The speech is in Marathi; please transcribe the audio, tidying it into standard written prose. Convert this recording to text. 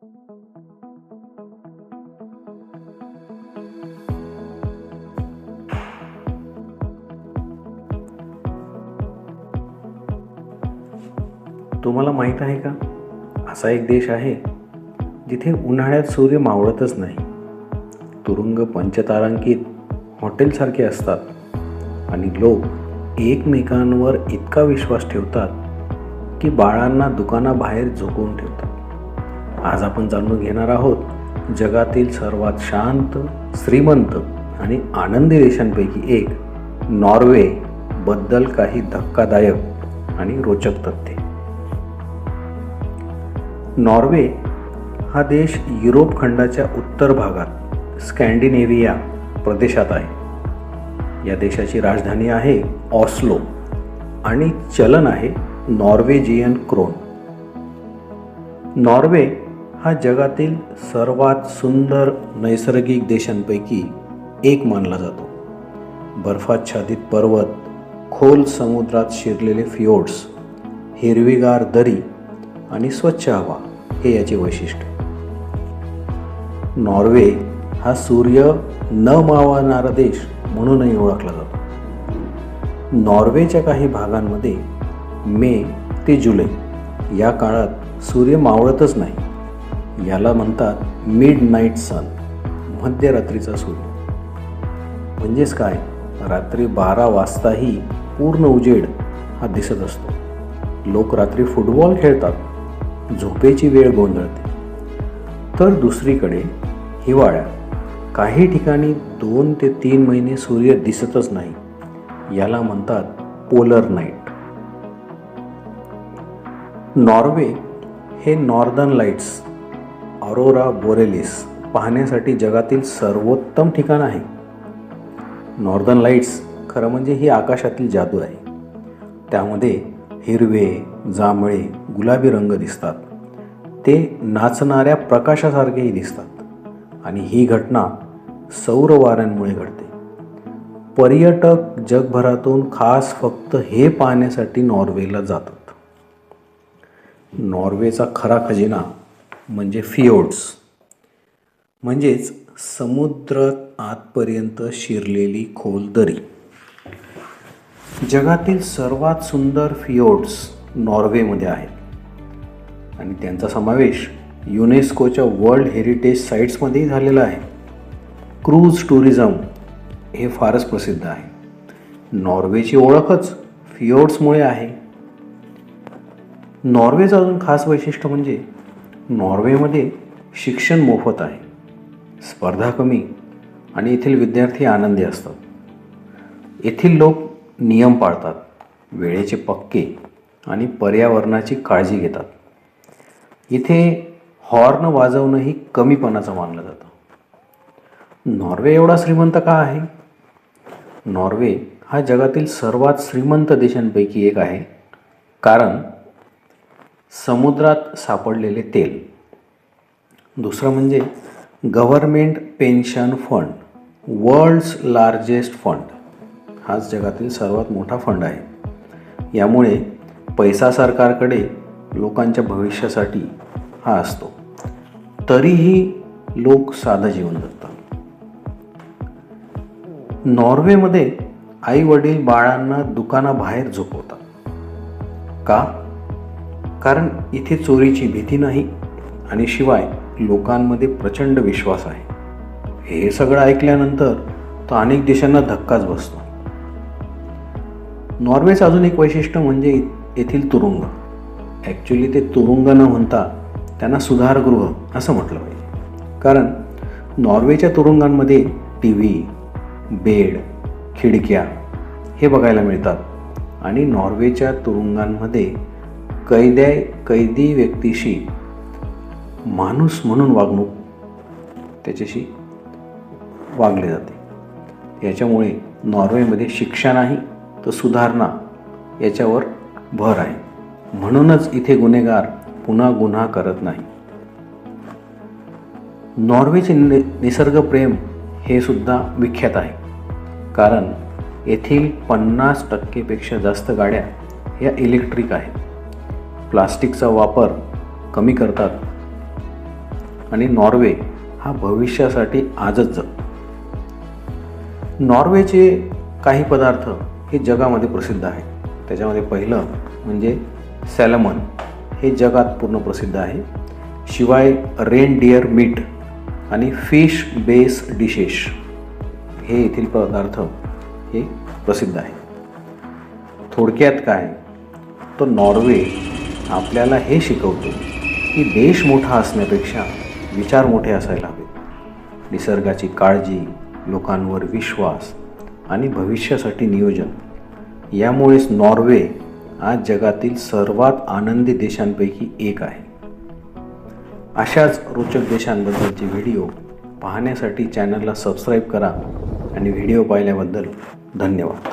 तुम्हाला माहीत आहे का, असा एक देश आहे जिथे उन्हाळ्यात सूर्य मावळतच नाही. तुरुंग पंचतारांकित हॉटेलसारखे असतात आणि लोक एकमेकांवर इतका विश्वास ठेवतात की बाळांना दुकानाबाहेर झोपवून ठेवतात. आज आपण जाणून घेणार आहोत जगातील सर्वात शांत, श्रीमंत आणि आनंदी देशांपैकी एक नॉर्वे बद्दल काही धक्कादायक आणि रोचक तथ्ये. नॉर्वे हा देश युरोप खंडाच्या उत्तर भागात स्कॅन्डिनेव्हिया प्रदेशात आहे. या देशाची राजधानी आहे ऑस्लो आणि चलन आहे नॉर्वेजियन क्रोन. नॉर्वे हा जगातील सर्वात सुंदर नैसर्गिक देशांपैकी एक मानला जातो. बर्फाच्छादित पर्वत, खोल समुद्रात शिरलेले फियोर्ड्स, हिरवीगार दरी आणि स्वच्छ हवा हे याचे वैशिष्ट्य. नॉर्वे हा सूर्य न मावळणारा देश म्हणूनही ओळखला जातो. नॉर्वेच्या काही भागांमध्ये मे ते जुलै या काळात सूर्य मावळतच नाही. याला म्हणतात मिड नाईट सन, मध्यरात्रीचा सूर्य. म्हणजेच काय, रात्री 12 वाजताही पूर्ण उजेड हा दिसत असतो. लोक रात्री फुटबॉल खेळतात, झोपेची वेळ गोंधळते. तर दुसरीकडे हिवाळ्यात काही ठिकाणी 2 ते 3 महिने सूर्य दिसतच नाही. याला म्हणतात पोलर नाईट. नॉर्वे हे नॉर्दर्न लाईट्स, ऑरोरा बोरेलिस पाहण्यासाठी जगातील सर्वोत्तम ठिकाण आहे. नॉर्दर्न लाईट्स खरं म्हणजे ही आकाशातील जादू आहे. त्यामध्ये हिरवे, जांभळे, गुलाबी रंग दिसतात. ते नाचणाऱ्या प्रकाशासारखेही दिसतात आणि ही घटना सौर वाऱ्यांमुळे घडते. पर्यटक जगभरातून खास फक्त हे पाहण्यासाठी नॉर्वेला जातात. नॉर्वेचा खरा खजिना म्हणजे फियोर्ड्स, म्हणजेच समुद्रात आतपर्यंत शिरलेली खोल दरी. जगातील सर्वात सुंदर फियोर्ड्स नॉर्वेमध्ये आहेत आणि त्यांचा समावेश युनेस्कोच्या वर्ल्ड हेरिटेज साईट्समध्येही झालेला आहे. क्रूज टुरिझम हे फारच प्रसिद्ध आहे. नॉर्वेची ओळखच फियोर्ड्समुळे आहे. नॉर्वेचं अजून खास वैशिष्ट्य म्हणजे नॉर्वेमध्ये शिक्षण मोफत आहे, स्पर्धा कमी आणि येथील विद्यार्थी आनंदी असतात. येथील लोक नियम पाळतात, वेळेचे पक्के आणि पर्यावरणाची काळजी घेतात. इथे हॉर्न वाजवणंही कमीपणाचं मानलं जातं. नॉर्वे एवढा श्रीमंत का आहे? नॉर्वे हा जगातील सर्वात श्रीमंत देशांपैकी एक आहे कारण समुद्रात सापडलेले तेल. दुसरं म्हणजे government pension fund, world's largest fund. हाच जगातील सर्वात मोठा फंड आहे. यामुळे पैसा सरकारकडे लोकांच्या भविष्यासाठी हा असतो. तरीही लोक साधं जीवन जगतात. नॉर्वेमध्ये आई वडील बाळांना दुकानाबाहेर झोपवतात. का? कारण इथे चोरीची भीती नाही आणि शिवाय लोकांमध्ये प्रचंड विश्वास आहे. हे सगळं ऐकल्यानंतर तर अनेक देशांना धक्काच बसतो. नॉर्वेचं अजून एक वैशिष्ट्य म्हणजे येथील तुरुंग. ॲक्च्युली ते तुरुंग न म्हणता त्यांना सुधारगृह असं म्हटलं पाहिजे. कारण नॉर्वेच्या तुरुंगांमध्ये TV, बेड, खिडक्या हे बघायला मिळतात आणि नॉर्वेच्या तुरुंगांमध्ये कैदी व्यक्तीशी माणूस म्हणून वागणूक त्याच्याशी वागले जाते. याच्यामुळे नॉर्वेमध्ये शिक्षा नाही तर सुधारणा याच्यावर भर आहे. म्हणूनच इथे गुन्हेगार पुन्हा गुन्हा करत नाही. नॉर्वेचे निसर्गप्रेम हे सुद्धा विख्यात आहे कारण येथील 50% जास्त गाड्या या इलेक्ट्रिक आहेत. प्लास्टिकचा वापर कमी करतात आणि नॉर्वे हा भविष्यासाठी आजच जगतो. नॉर्वेचे काही पदार्थ हे जगामध्ये प्रसिद्ध आहेत. त्याच्यामध्ये पहिलं म्हणजे सॅलमन हे जगात पूर्ण प्रसिद्ध आहे. शिवाय रेनडिअर मीट आणि फिश बेस डिशेस हे येथील पदार्थ हे प्रसिद्ध आहे. थोडक्यात काय, तो नॉर्वे आपल्याला हे शिकवतो की देश मोठा असण्यापेक्षा विचार मोठे असायला हवेत. निसर्गाची काळजी, लोकांवर विश्वास आणि भविष्यासाठी नियोजन यामुळेच नॉर्वे आज जगातील सर्वात आनंदी देशांपैकी एक आहे. अशाच रोचक देशांबद्दलचे व्हिडिओ पाहण्यासाठी चॅनलला सबस्क्राईब करा आणि व्हिडिओ पाहिल्याबद्दल धन्यवाद.